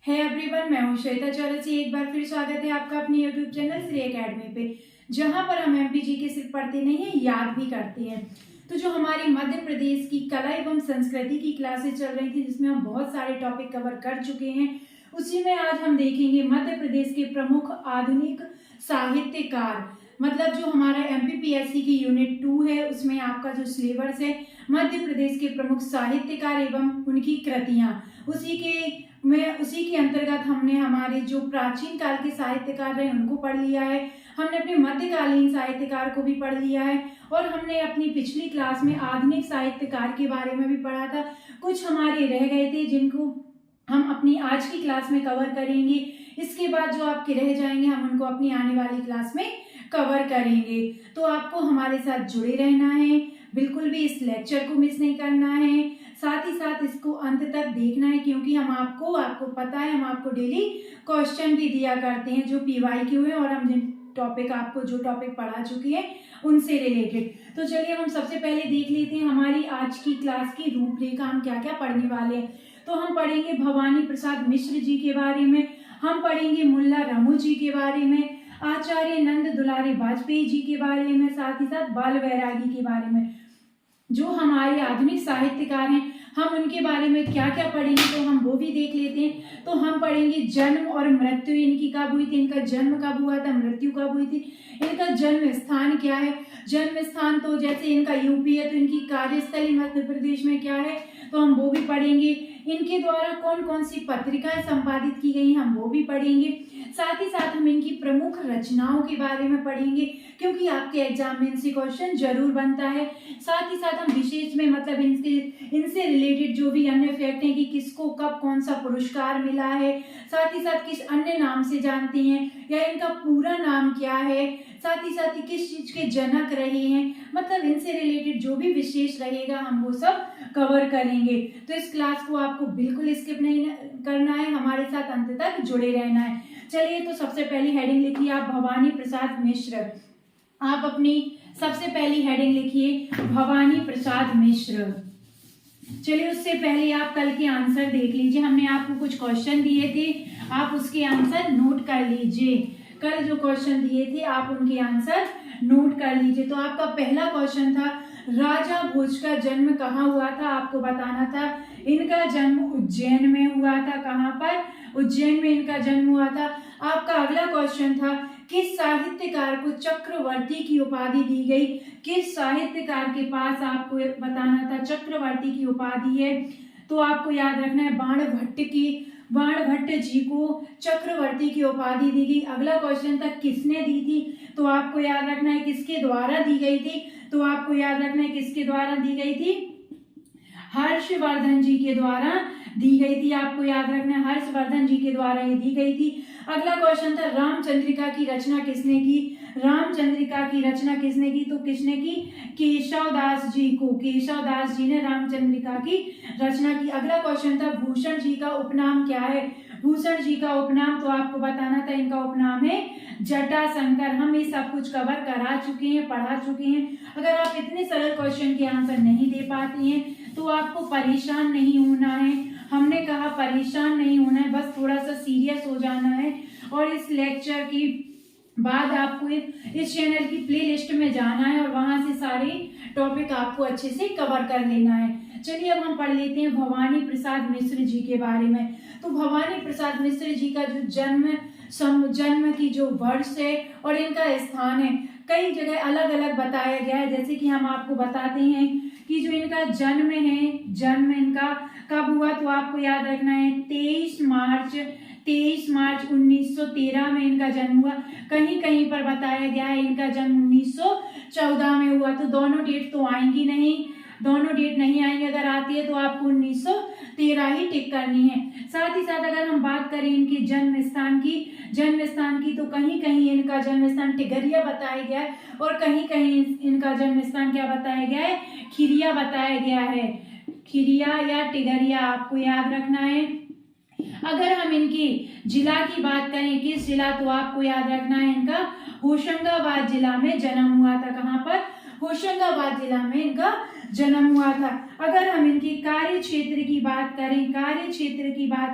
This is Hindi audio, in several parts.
है एवरीवन, मैं हूं श्वेता चौरसी। एक बार फिर स्वागत है आपका अपने यूट्यूब चैनल श्री एकेडमी पे, जहां पर हम एमपीजी के सिर्फ पढ़ते नहीं है, याद भी करते हैं। तो जो हमारी मध्य प्रदेश की कला एवं संस्कृति की क्लासेस चल रही थी, जिसमें हम बहुत सारे टॉपिक कवर कर चुके हैं, उसी में आज हम देखेंगे मध्य प्रदेश के प्रमुख आधुनिक साहित्यकार। मतलब जो हमारा एमपीपीएससी की यूनिट 2 है, उसमें आपका जो सिलेबस है मध्य प्रदेश के प्रमुख साहित्यकार एवं उनकी कृतियां, उसी के अंतर्गत हमने हमारे जो प्राचीन काल के साहित्यकार रहे उनको पढ़ लिया है। हमने अपने मध्यकालीन साहित्यकार को भी पढ़ लिया है और हमने अपनी पिछली क्लास में आधुनिक साहित्यकार के बारे में भी पढ़ा था। कुछ हमारे रह गए थे जिनको हम अपनी आज की क्लास में कवर करेंगे। इसके बाद जो आपके रह जाएंगे हम उनको अपनी आने वाली क्लास में कवर करेंगे। तो आपको हमारे साथ जुड़े रहना है, बिल्कुल भी इस लेक्चर को मिस नहीं करना है, साथ ही साथ इसको अंत तक देखना है, क्योंकि हम आपको पता है हम आपको डेली क्वेश्चन भी दिया करते हैं जो पीवाईक्यू है और हम जो टॉपिक पढ़ा चुके हैं उनसे रिलेटेड। तो चलिए हम सबसे पहले देख लेते हैं हमारी आज की क्लास की रूपरेखा, हम क्या क्या पढ़ने वाले हैं। तो हम पढ़ेंगे भवानी प्रसाद मिश्र जी के बारे में, हम पढ़ेंगे मुल्ला रमू जी के बारे में, आचार्य नंद दुलारी वाजपेयी जी के बारे में, साथ ही साथ बाल बैरागी के बारे में। जो हमारे आधुनिक साहित्यकार हैं हम उनके बारे में क्या क्या पढ़ेंगे तो हम वो भी देख लेते हैं। तो हम पढ़ेंगे जन्म और मृत्यु इनकी कब हुई थी, इनका जन्म कब हुआ था, मृत्यु कब हुई थी, इनका जन्म स्थान क्या है। जन्म स्थान तो जैसे इनका यूपी है तो इनकी कार्यस्थली मध्य प्रदेश में क्या है, तो हम वो भी पढ़ेंगे। इनके द्वारा कौन कौन सी पत्रिकाएं संपादित की गई हम वो भी पढ़ेंगे। साथ ही साथ हम इनकी प्रमुख रचनाओं के बारे में पढ़ेंगे, क्योंकि आपके एग्जाम में इनसे क्वेश्चन जरूर बनता है। साथ ही साथ हम विशेष में मतलब इनसे रिलेटेड जो भी अन्य फैक्ट हैं कि किसको कब कौन सा पुरस्कार मिला है, साथ ही साथ किस अन्य नाम से जानते हैं या इनका पूरा नाम क्या है, साथ ही किस चीज के जनक रहे हैं, मतलब इनसे रिलेटेड जो भी विशेष रहेगा हम वो सब कवर करेंगे। तो इस क्लास को आपको बिल्कुल स्किप नहीं करना है, हमारे साथ अंत तक जुड़े रहना है। चलिए तो सबसे पहली हेडिंग लिखिए आप भवानी प्रसाद मिश्र। आप अपनी सबसे पहली हेडिंग लिखिए भवानी प्रसाद मिश्र। चलिए उससे पहले आप कल के आंसर देख लीजिए, हमने आपको कुछ क्वेश्चन दिए थे, आप उसके आंसर नोट कर लीजिए। कल जो क्वेश्चन दिए थे आप उनके आंसर नोट कर लीजिए। तो आपका पहला क्वेश्चन था राजा भोज का जन्म कहाँ हुआ था, आपको बताना था। इनका जन्म उज्जैन में हुआ था। कहाँ पर, उज्जैन में इनका जन्म हुआ था। आपका अगला क्वेश्चन था किस साहित्यकार को चक्रवर्ती की उपाधि दी गई, किस साहित्यकार के पास आपको बताना था चक्रवर्ती की उपाधि है। तो आपको याद रखना है बाणभट्ट जी को चक्रवर्ती की उपाधि दी गई। अगला क्वेश्चन था किसने दी थी, तो आपको याद रखना है किसके द्वारा दी गई थी, तो आपको याद रखना है किसके द्वारा दी गई थी, हर्षवर्धन जी के द्वारा दी गई थी। आपको याद रखना है हर्षवर्धन जी के द्वारा ये दी गई थी। अगला क्वेश्चन था रामचंद्रिका की रचना किसने की, रामचंद्रिका की रचना किसने की, तो किसने की, केशवदास जी को, केशवदास जी ने रामचंद्रिका की रचना की। अगला क्वेश्चन था भूषण जी का उपनाम क्या है, भूषण जी का उपनाम तो आपको बताना था इनका उपनाम है जटाशंकर। हम ये सब कुछ कवर करा चुके हैं, पढ़ा चुके हैं। अगर आप इतने सरल क्वेश्चन के आंसर नहीं दे पाते हैं तो आपको परेशान नहीं होना है, हमने कहा परेशान नहीं होना है, बस थोड़ा सा सीरियस हो जाना है। और इस लेक्चर की बाद आपको इस चैनल की प्लेलिस्ट में जाना है और वहां से सारे टॉपिक आपको अच्छे से कवर कर लेना है। चलिए अब हम पढ़ लेते हैं भवानी प्रसाद मिश्र जी के बारे में। तो भवानी प्रसाद मिश्र जी का जो जन्म की जो वर्ष है और इनका स्थान है कई जगह अलग अलग बताया गया है। जैसे कि हम आपको बताते हैं कि जो इनका जन्म है, जन्म इनका कब हुआ, तो आपको याद रखना है 23 मार्च 1913 में इनका जन्म हुआ। कहीं कहीं पर बताया गया है इनका जन्म 1914 में हुआ। तो दोनों डेट तो आएंगी नहीं, दोनों डेट नहीं आएंगे, अगर आती है तो आपको 1913 ही टिक करनी है। साथ ही साथ अगर हम बात करें इनके जन्म स्थान की तो कहीं कहीं इनका जन्म स्थान टिगरिया बताया गया है और कहीं कहीं इनका जन्म स्थान क्या बताया गया है, खिरिया बताया गया है। खिरिया या टिगरिया आपको याद रखना है। अगर हम इनकी जिला की बात करें किस जिला, तो आपको याद रखना है इनका होशंगाबाद जिला में जन्म हुआ था। कहाँ पर, होशंगाबाद जिला में इनका जन्म हुआ था। अगर हम इनके कार्य क्षेत्र की बात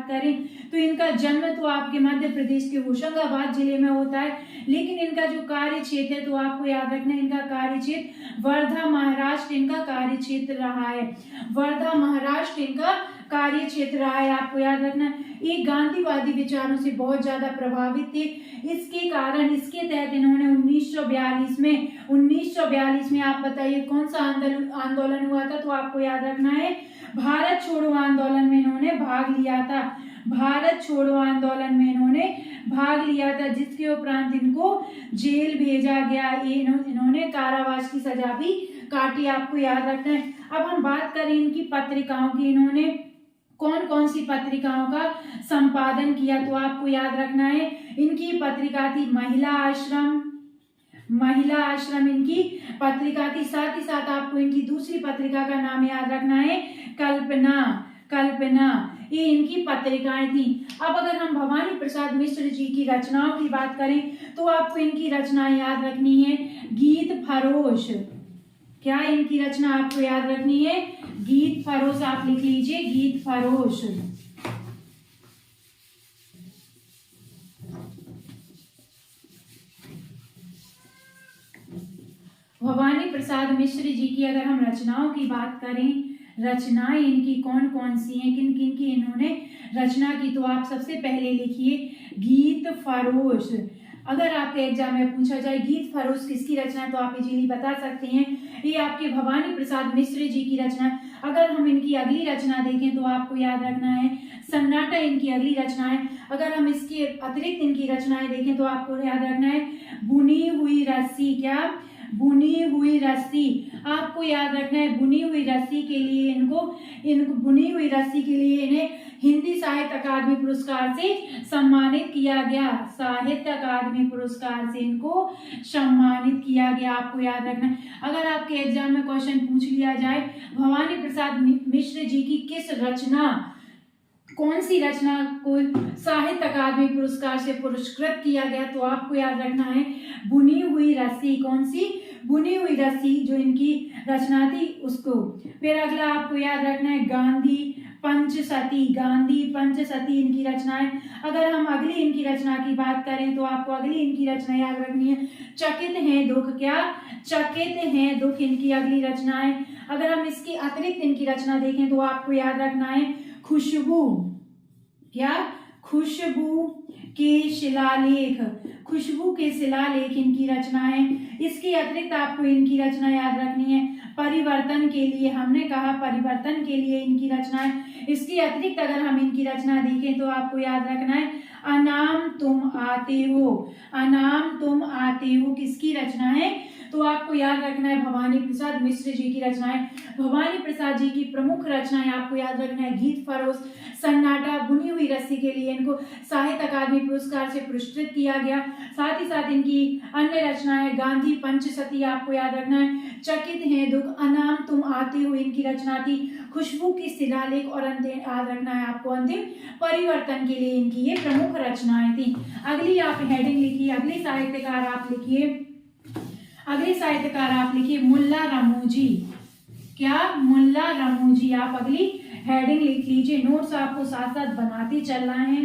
करें तो इनका जन्म तो आपके मध्य प्रदेश के होशंगाबाद जिले में होता है, लेकिन इनका जो कार्य क्षेत्र है तो आपको याद रखना है, इनका कार्य क्षेत्र वर्धा महाराष्ट्र इनका कार्य क्षेत्र रहा है। वर्धा महाराष्ट्र इनका कार्य क्षेत्र रहा है, आपको याद रखना है। ये गांधीवादी विचारों से बहुत ज्यादा प्रभावित थे। इसके तहत इन्होंने 1942 में आप बताइए कौन सा आंदोलन हुआ था, तो आपको याद रखना है भारत छोड़ो आंदोलन में इन्होंने भाग लिया था। भारत छोड़ो आंदोलन में इन्होंने भाग लिया था, जिसके उपरांत इनको जेल भेजा गया। इन्होंने कारावास की सजा भी काटी, आपको याद रखना है। अब हम बात करें इनकी पत्रिकाओं की, इन्होंने कौन कौन सी पत्रिकाओं का संपादन किया, तो आपको याद रखना है इनकी पत्रिका थी महिला आश्रम इनकी पत्रिका थी। साथ ही साथ आपको इनकी दूसरी पत्रिका का नाम याद रखना है कल्पना, ये इनकी पत्रिकाएं थी। अब अगर हम भवानी प्रसाद मिश्र जी की रचनाओं की बात करें तो आपको इनकी रचनाएं याद रखनी है गीत फरोश। क्या इनकी रचना आपको याद रखनी है? गीत फरोश, आप लिख लीजिए गीत फरोश। भवानी प्रसाद मिश्र जी की अगर हम रचनाओं की बात करें, रचनाएं इनकी कौन कौन सी हैं, किन किन की इन्होंने रचना की, तो आप सबसे पहले लिखिए गीत फरोश। अगर आपके एग्जाम में पूछा जाए गीत फरोश किसकी रचना है तो आप इजीली बता सकते हैं ये आपके भवानी प्रसाद मिश्र जी की रचना। अगर हम इनकी अगली रचना देखें तो आपको याद रखना है सन्नाटा इनकी अगली रचना है। अगर हम इसके अतिरिक्त इनकी रचनाएं देखें तो आपको याद रखना है बुनी हुई रस्सी। क्या? बुनी हुई रस्सी, आपको याद रखना है बुनी हुई रस्सी के लिए बुनी हुई रस्सी के लिए इन्हें हिंदी साहित्य अकादमी पुरस्कार से सम्मानित किया गया। साहित्य अकादमी पुरस्कार से इनको सम्मानित किया गया, आपको याद रखना है। अगर आपके एग्जाम में क्वेश्चन पूछ लिया जाए भवानी प्रसाद मिश्र जी की कौन सी रचना को साहित्य अकादमी पुरस्कार से पुरस्कृत किया गया, तो आपको याद रखना है बुनी हुई रस्सी। कौन सी? बुनी हुई रस्सी जो इनकी रचना थी उसको। फिर अगला आपको याद रखना है गांधी पंचसती इनकी रचना है। अगर हम अगली इनकी रचना की बात करें तो आपको अगली इनकी रचना याद रखनी है चकित हैं दुख। क्या? चकित हैं दुख इनकी अगली रचना है। अगर हम इसकी अतिरिक्त इनकी रचना देखें तो आपको याद रखना है खुशबू। क्या? खुशबू के शिलालेख। खुशबू के शिलालेख इनकी रचना है। इसके अतिरिक्त आपको इनकी रचना याद रखनी है परिवर्तन के लिए। हमने कहा परिवर्तन के लिए इनकी रचना है। इसके अतिरिक्त अगर हम इनकी रचना देखें तो आपको याद रखना है अनाम तुम आते हो। अनाम तुम आते हो किसकी रचना है? तो आपको याद रखना है भवानी प्रसाद मिश्र जी की रचनाएं। भवानी प्रसाद जी की प्रमुख रचनाएं आपको याद रखना है गीत फरोश, सन्नाटा, बुनी हुई रस्सी के लिए इनको साहित्य अकादमी पुरस्कार से पुरस्कृत किया गया। साथ ही साथ इनकी अन्य रचनाएं गांधी पंचसती आपको याद रखना है, चकित हैं दुख, अनाम तुम आते हो इनकी रचना थी, खुशबू की शिलालेख और अंतिम याद रखना है आपको अंतिम परिवर्तन के लिए इनकी ये प्रमुख रचनाएं थी। अगली आप हेडिंग लिखिए, अगले साहित्यकार आप लिखिए मुल्ला रमूजी। क्या? मुल्ला रमूजी। आप अगली हेडिंग लिख लीजिए। नोट्स आपको साथ साथ बनाते चलना है।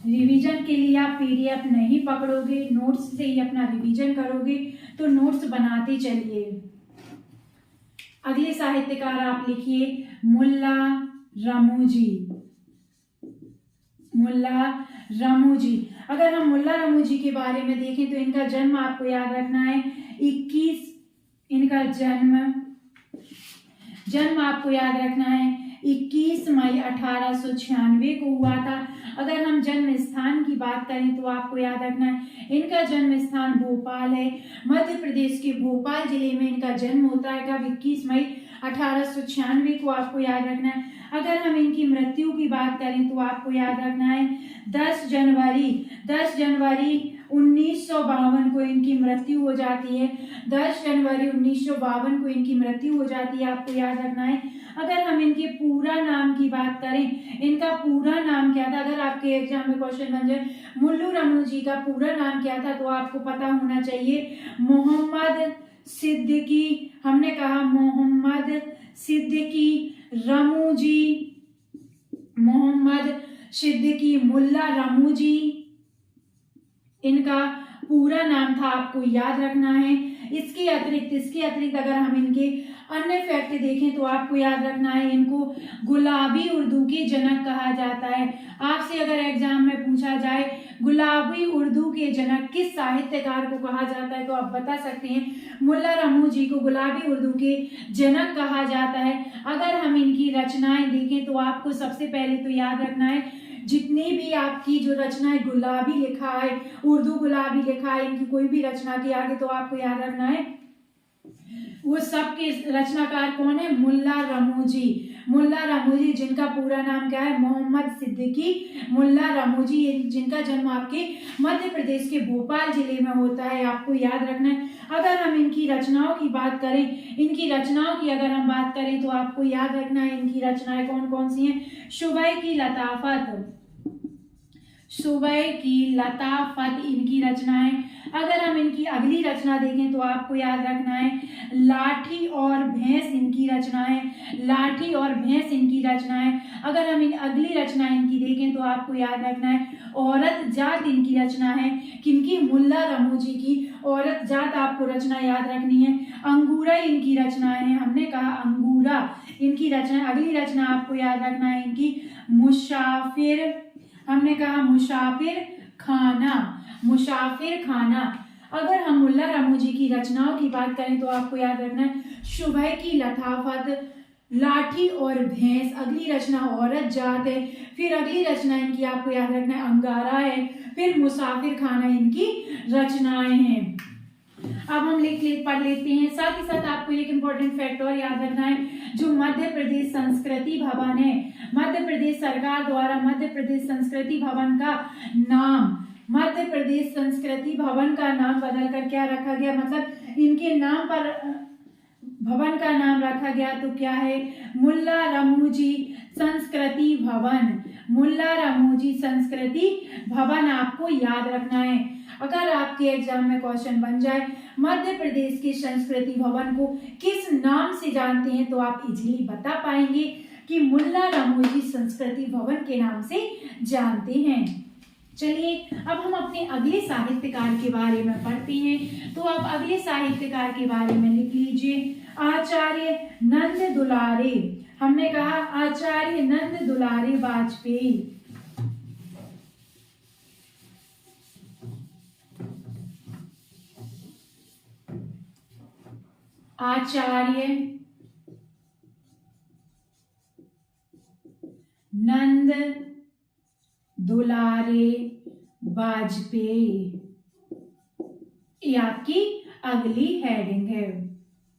रिवीजन के लिए आप पीडीएफ नहीं पकड़ोगे, नोट्स से ही अपना रिवीजन करोगे, तो नोट्स बनाते चलिए। अगले साहित्यकार आप लिखिए मुल्ला रमूजी। मुल्ला रमूजी। अगर हम मुल्ला रमूजी के बारे में देखें तो इनका जन्म आपको याद रखना है 21 इनका जन्म आपको याद रखना है 21 मई 1896 को हुआ था। अगर हम जन्म स्थान की बात करें तो आपको याद रखना है इनका जन्म स्थान भोपाल है, मध्य प्रदेश के भोपाल जिले में इनका जन्म होता है। कब? 21 मई 1896 को आपको याद रखना है। अगर हम इनकी मृत्यु की बात करें तो आपको याद रखना है 10 जनवरी 1952 को इनकी मृत्यु हो जाती है। 10 जनवरी 1952 को इनकी मृत्यु हो जाती है, आपको याद रखना है। अगर हम इनके पूरा नाम की बात करें, इनका पूरा नाम क्या था? अगर आपके एग्जाम में क्वेश्चन बन जाए मुल्लू रमूजी का पूरा नाम क्या था तो आपको पता होना चाहिए मोहम्मद सिद्दीकी, हमने कहा मोहम्मद सिद्दीकी रमूजी, मोहम्मद सिद्दीकी मुल्ला रमूजी, इनका पूरा नाम था, आपको याद रखना है। इसके अतिरिक्त अगर हम इनके अन्य फैक्ट देखें तो आपको याद रखना है, इनको गुलाबी उर्दू के जनक कहा जाता है। आपसे अगर एग्जाम में पूछा जाए गुलाबी उर्दू के जनक किस साहित्यकार को कहा जाता है, तो आप बता सकते हैं मुल्ला रमूजी को गुलाबी उर्दू के जनक कहा जाता है। अगर हम इनकी रचनाएं देखें तो आपको सबसे पहले तो याद रखना है, जितनी भी आपकी जो रचनाएं गुलाबी लिखा है, उर्दू गुलाबी लिखा है, इनकी कोई भी रचना के आगे तो आपको याद रखना है वो सबके रचनाकार कौन है, मुल्ला रमूजी। मुल्ला रमूजी जिनका पूरा नाम क्या है, मोहम्मद सिद्दीकी मुल्ला रमूजी, जिनका जन्म आपके मध्य प्रदेश के भोपाल जिले में होता है, आपको याद रखना है। अगर हम इनकी रचनाओं की बात करें, इनकी रचनाओं की अगर हम बात करें तो आपको याद रखना है इनकी रचनाएं कौन कौन सी हैं। सुबह की लताफत, सुबह की लताफत इनकी रचनाएं। अगर हम इनकी अगली रचना देखें तो आपको याद रखना है लाठी और भैंस इनकी रचनाएं, लाठी और भैंस इनकी रचनाएं। अगर हम इन अगली रचना इनकी देखें तो आपको याद रखना है औरत जात इनकी रचना है, किनकी, मुल्ला रमूजी की औरत जात आपको रचना याद रखनी है। अंगूरा इनकी रचनाएं हैं, हमने कहा अंगूरा इनकी रचना। अगली रचना आपको याद रखना है इनकी मुसाफिर, हमने कहा मुसाफिर खाना, मुसाफिर खाना। अगर हम मुल्ला रमूजी की रचनाओं की बात करें तो आपको याद रखना है सुबह की लताफत, लाठी और भैंस, अगली रचना औरत जात है, फिर अगली रचना इनकी आपको याद रखना है अंगारा है, फिर मुसाफिर खाना इनकी रचनाएं हैं। अब हम पढ़ लेते हैं। साथ ही साथ आपको एक इम्पोर्टेंट फैक्ट और याद रखना है, जो मध्य प्रदेश संस्कृति भवन है, मध्य प्रदेश सरकार द्वारा मध्य प्रदेश संस्कृति भवन का नाम, मध्य प्रदेश संस्कृति भवन का नाम बदलकर क्या रखा गया, मतलब इनके नाम पर भवन का नाम रखा गया, तो क्या है, मुल्ला रमूजी संस्कृति भवन, मुल्ला रमूजी संस्कृति भवन आपको याद रखना है। अगर आपके एग्जाम में क्वेश्चन बन जाए मध्य प्रदेश के संस्कृति भवन को किस नाम से जानते हैं, तो आप इजीली बता पाएंगे कि मुल्ला रमूजी संस्कृति भवन के नाम से जानते हैं। चलिए अब हम अपने अगले साहित्यकार के बारे में पढ़ते हैं। तो आप अगले साहित्यकार के बारे में लिख लीजिए, आचार्य नंद दुलारे, हमने कहा आचार्य नंद दुलारे वाजपेयी। आचार्य नंद दुलारे वाजपेयी, ये आपकी अगली हेडिंग है,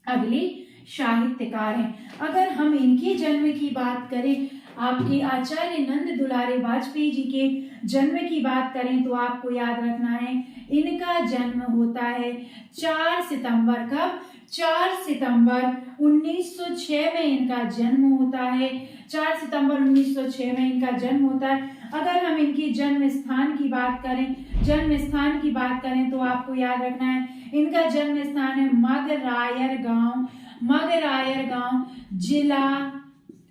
अगली साहित्यकार हैं। अगर हम इनके जन्म की बात करें, आपके आचार्य नंद दुलारे वाजपेयी जी के जन्म की बात करें तो आपको याद रखना है इनका जन्म होता है 4 सितंबर, कब, 4 सितंबर 1906 में इनका जन्म होता है, 4 सितंबर 1906 में इनका जन्म होता है। अगर हम इनके जन्म स्थान की बात करें, जन्म स्थान की बात करें तो आपको याद रखना है इनका जन्म स्थान है मगरायर गांव, मगरायर गांव,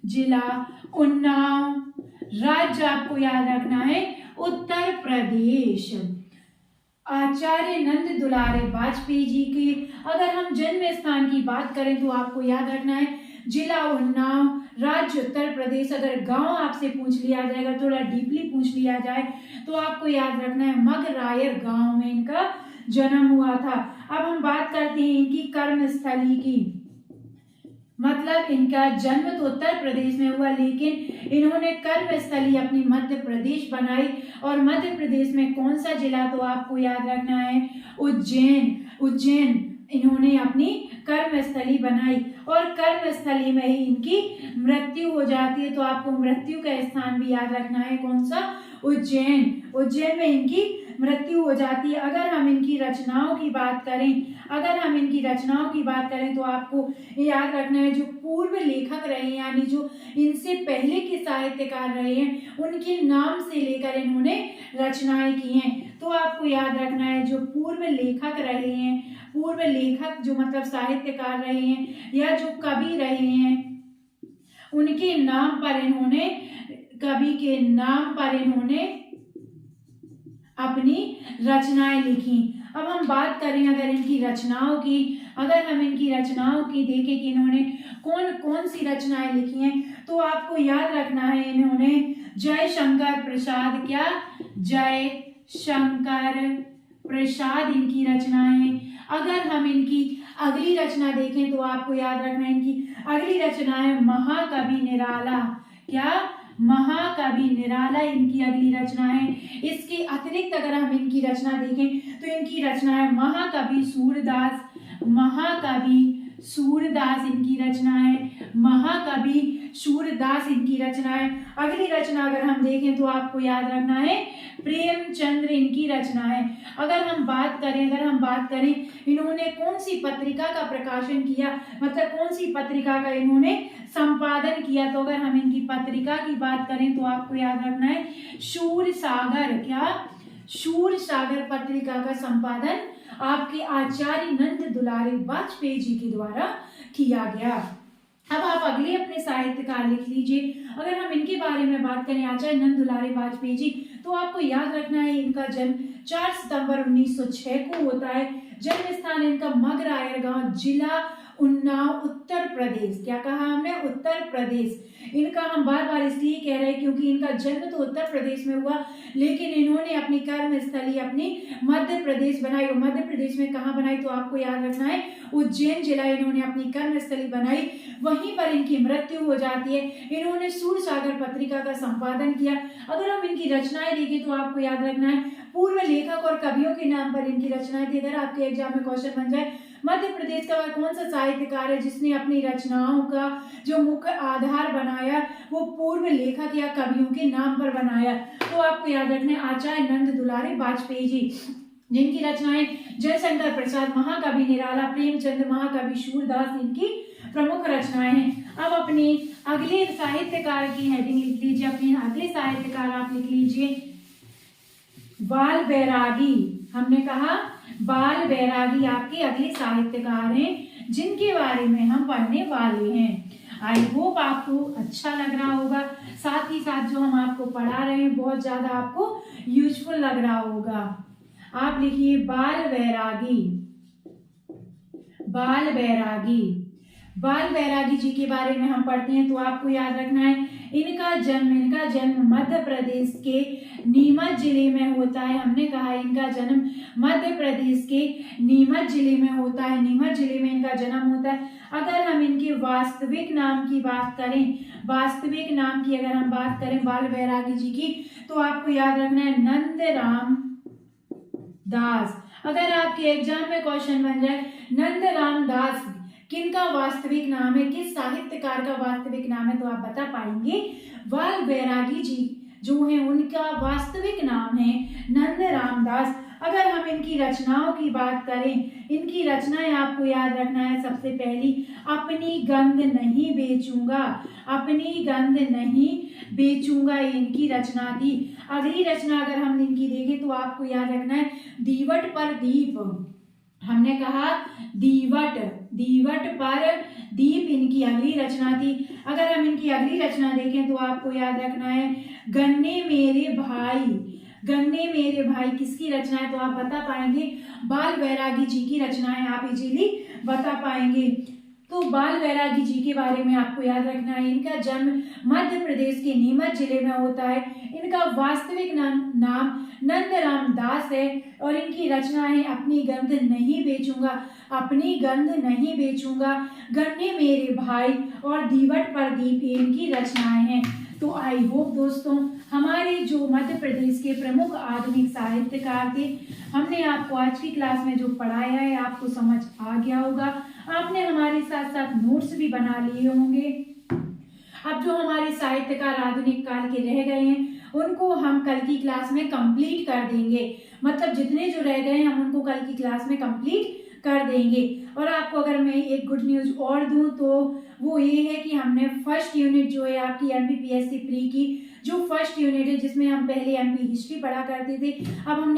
जिला उन्नाव, राज्य आपको याद रखना है उत्तर प्रदेश। आचार्य नंद दुलारे वाजपेयी जी के अगर हम जन्म स्थान की बात करें तो आपको याद रखना है जिला उन्नाव, राज्य उत्तर प्रदेश। अगर गांव आपसे पूछ लिया जाएगा, थोड़ा डीपली पूछ लिया जाए, तो आपको याद रखना है मगरायर गांव में इनका जन्म हुआ था। अब हम बात करते हैं इनकी कर्मस्थली की, मतलब इनका जन्म तो उत्तर प्रदेश में हुआ, लेकिन इन्होंने कर्मस्थली अपनी मध्य प्रदेश बनाई। और मध्य प्रदेश में कौन सा जिला, तो आपको याद रखना है उज्जैन, उज्जैन इन्होंने अपनी कर्मस्थली बनाई। और कर्मस्थली में ही इनकी मृत्यु हो जाती है, तो आपको मृत्यु का स्थान भी याद रखना है, कौन सा, उज्जैन, उज्जैन में इनकी मृत्यु हो जाती है। अगर हम इनकी रचनाओं की बात करें, अगर हम इनकी रचनाओं की बात करें तो आपको याद रखना है जो पूर्व लेखक रहे हैं, यानी जो इनसे पहले के साहित्यकार रहे हैं, उनके नाम से लेकर इन्होंने रचनाएं की हैं। तो आपको याद रखना है, जो पूर्व लेखक रहे हैं, पूर्व लेखक जो मतलब साहित्यकार रहे हैं या जो कवि रहे हैं, उनके नाम पर इन्होंने, कवि के नाम पर इन्होंने अपनी रचनाएं लिखी। अब हम बात करें अगर इनकी रचनाओं की, अगर हम इनकी रचनाओं की देखें कि इन्होंने कौन कौन सी रचनाएं लिखी हैं, तो आपको याद रखना है इन्होंने जयशंकर प्रसाद, क्या, जय शंकर प्रसाद इनकी रचनाएं। अगर हम इनकी अगली रचना देखें तो आपको याद रखना है इनकी अगली रचना है महाकवि निराला, क्या, महाकवि निराला इनकी अगली रचना है। इसके अतिरिक्त अगर हम इनकी रचना देखें तो इनकी रचना है महाकवि सूरदास, महाकवि सूरदास इनकी रचना है, महाकवि सूरदास इनकी रचना है। अगली रचना अगर हम देखें तो आपको याद रखना है प्रेमचंद्र इनकी रचना है। अगर हम बात करें इन्होंने कौन सी पत्रिका का प्रकाशन किया, मतलब कौन सी पत्रिका का इन्होंने संपादन किया, तो अगर हम इनकी पत्रिका की बात करें तो आपको याद रखना है शूर सागर, क्या, शूर सागर पत्रिका का संपादन आपके आचार्य नंद दुलारे वाजपेयी जी के द्वारा किया गया। अब आप अगले अपने साहित्यकार लिख लीजिए। अगर हम इनके बारे में बात करें आचार्य नंद दुलारे वाजपेयी जी, तो आपको याद रखना है इनका जन्म 4 सितंबर 1906 को होता है। जन्म स्थान इनका मगरायर गांव, जिला उन्नाव, उत्तर प्रदेश। क्या कहा हमने, उत्तर प्रदेश। इनका हम बार बार इसलिए कह रहे हैं क्योंकि इनका जन्म तो उत्तर प्रदेश में हुआ, लेकिन इन्होंने अपनी कर्मस्थली अपनी मध्य प्रदेश बनाई। और मध्य प्रदेश में कहाँ बनाई, तो आपको याद रखना है उज्जैन जिला इन्होंने अपनी कर्मस्थली बनाई, वहीं पर इनकी मृत्यु हो जाती है। इन्होंने सूरसागर पत्रिका का संपादन किया। अगर हम इनकी रचनाएं देखें तो आपको याद रखना है पूर्व लेखक और कवियों के नाम पर इनकी रचनाएं थी। अगर आपके एग्जाम में क्वेश्चन बन जाए मध्य प्रदेश का कौन सा साहित्यकार है जिसने अपनी रचनाओं का जो मुख्य आधार बनाया वो पूर्व लेखक या कवियों के नाम पर बनाया, तो आपको याद रखना है आचार्य नंद दुलारे वाजपेयी जी, जिनकी रचनाएं जयशंकर प्रसाद, महाकवि निराला, प्रेमचंद, महाकवि सूरदास इनकी प्रमुख रचनाएं हैं। अब अपने अगले साहित्यकार की हेडिंग लिख लीजिए, अपने अगले साहित्यकार आप लिख लीजिए बाल बैरागी। हमने कहा बाल बैरागी आपके अगले साहित्यकार हैं जिनके बारे में हम पढ़ने वाले हैं। आई होप आपको अच्छा लग रहा होगा, साथ ही साथ जो हम आपको पढ़ा रहे हैं बहुत ज्यादा आपको यूजफुल लग रहा होगा। आप लिखिए बाल बैरागी, बाल बैरागी। बाल बैरागी जी के बारे में हम पढ़ते हैं तो आपको याद रखना है इनका जन्म मध्य प्रदेश के नीमच जिले में होता है। हमने कहा इनका जन्म मध्य प्रदेश के नीमच जिले में होता है, नीमच जिले में इनका जन्म होता है। अगर हम इनके वास्तविक नाम की बात करें, वास्तविक नाम की अगर हम बात करें बाल बैरागी जी की, तो आपको याद रखना है नंदराम दास। अगर आपके एग्जाम में क्वेश्चन बन जाए नंदराम दास किनका वास्तविक नाम है, किस साहित्यकार का वास्तविक नाम है, तो आप बता पाएंगे बाल बैरागी जी जो है उनका वास्तविक नाम है नंदराम दास। अगर हम इनकी रचनाओं की बात करें, इनकी रचनाएं आपको याद रखना है सबसे पहली अपनी गंध नहीं बेचूंगा, अपनी गंध नहीं बेचूंगा इनकी रचना थी। अगली रचना अगर हम इनकी देखें तो आपको याद रखना है दीवट पर दीप। हमने कहा दीवट पर दीप इनकी अगली रचना थी। अगर हम इनकी अगली रचना देखें तो आपको याद रखना है गन्ने मेरे भाई, गन्ने मेरे भाई किसकी रचना है, तो आप बता पाएंगे बाल बैरागी जी की रचना है, आप इजीली बता पाएंगे। तो बाल बैरागी जी के बारे में आपको याद रखना है इनका जन्म मध्य प्रदेश के नीमच जिले में होता है। इनका वास्तविक नाम नंदराम दास है और इनकी रचना है अपनी गंध नहीं बेचूंगा, अपनी गंध नहीं बेचूंगा, गन्ने मेरे भाई और दीवट पर दीप इनकी रचनाएं हैं। तो आई होप दोस्तों हमारे जो मध्य प्रदेश के प्रमुख आधुनिक साहित्यकार थे हमने आपको आज की क्लास में जो पढ़ाया है आपको समझ आ गया होगा। आपने हमारे साथ साथ नोट्स भी बना लिए होंगे। अब जो हमारे साहित्यकार आधुनिक काल के रह गए हैं उनको हम कल की क्लास में कंप्लीट कर देंगे, मतलब जितने जो रह गए हैं हम उनको कल की क्लास में कंप्लीट कर देंगे। और आपको अगर मैं एक गुड न्यूज और दूं तो वो ये है कि हमने फर्स्ट यूनिट जो है आपकी MPPSC प्री की जो फर्स्ट यूनिट है, जिसमें हम पहले MP हिस्ट्री पढ़ा करते थे, अब हम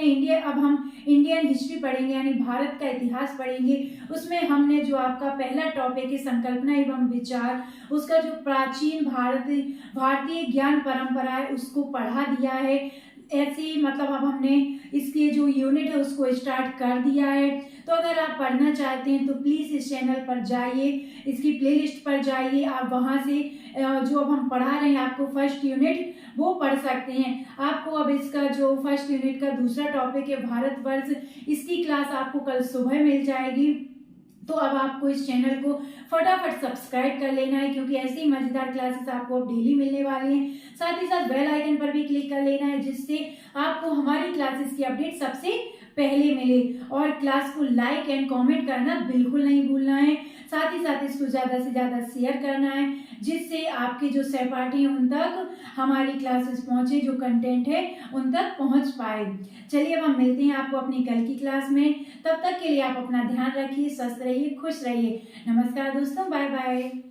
इंडियन हिस्ट्री पढ़ेंगे, यानी भारत का इतिहास पढ़ेंगे। उसमें हमने जो आपका पहला टॉपिक है संकल्पना एवं विचार, उसका जो प्राचीन भारतीय ज्ञान परंपरा है उसको पढ़ा दिया है। ऐसे ही मतलब अब हमने इसके जो यूनिट है उसको स्टार्ट कर दिया है। तो अगर आप पढ़ना चाहते हैं तो प्लीज़ इस चैनल पर जाइए, इसकी प्लेलिस्ट पर जाइए, आप वहाँ से जो अब हम पढ़ा रहे हैं आपको फर्स्ट यूनिट वो पढ़ सकते हैं। आपको अब इसका जो फर्स्ट यूनिट का दूसरा टॉपिक है भारतवर्ष, इसकी क्लास आपको कल सुबह मिल जाएगी। तो अब आपको इस चैनल को फटाफट सब्सक्राइब कर लेना है, क्योंकि ऐसी ही मजेदार क्लासेस आपको अब डेली मिलने वाली हैं। साथ ही साथ बेल आइकन पर भी क्लिक कर लेना है, जिससे आपको हमारी क्लासेस की अपडेट सबसे पहले मिले। और क्लास को लाइक एंड कमेंट करना बिल्कुल नहीं भूलना है। साथ ही साथ इसको ज़्यादा से ज़्यादा शेयर करना है, जिससे आपके जो सहपाठी हैं उन तक हमारी क्लासेस पहुँचे, जो कंटेंट है उन तक पहुँच पाए। चलिए अब हम मिलते हैं आपको अपनी कल की क्लास में। तब तक के लिए आप अपना ध्यान रखिए, स्वस्थ रहिए, खुश रहिए। नमस्कार दोस्तों, बाय बाय।